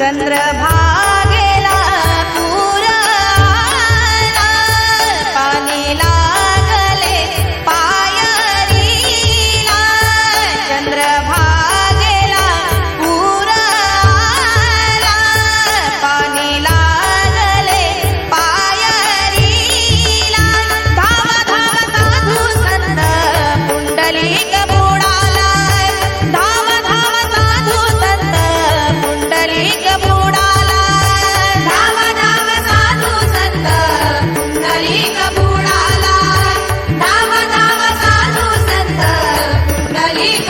चंद्रभागेला पूर आला, पाणी लागले पायरीला. चंद्रभागेला पूर आला, पाणी लागले पायरीला. धाव धाव साधू संत पुंडलिक बुडाला, धाव धाव साधू संत पुंडलिक बुडाला. धाव धाव साधू संत पुंडलिक बुडाला, धाव धाव साधू संत पुंडलिक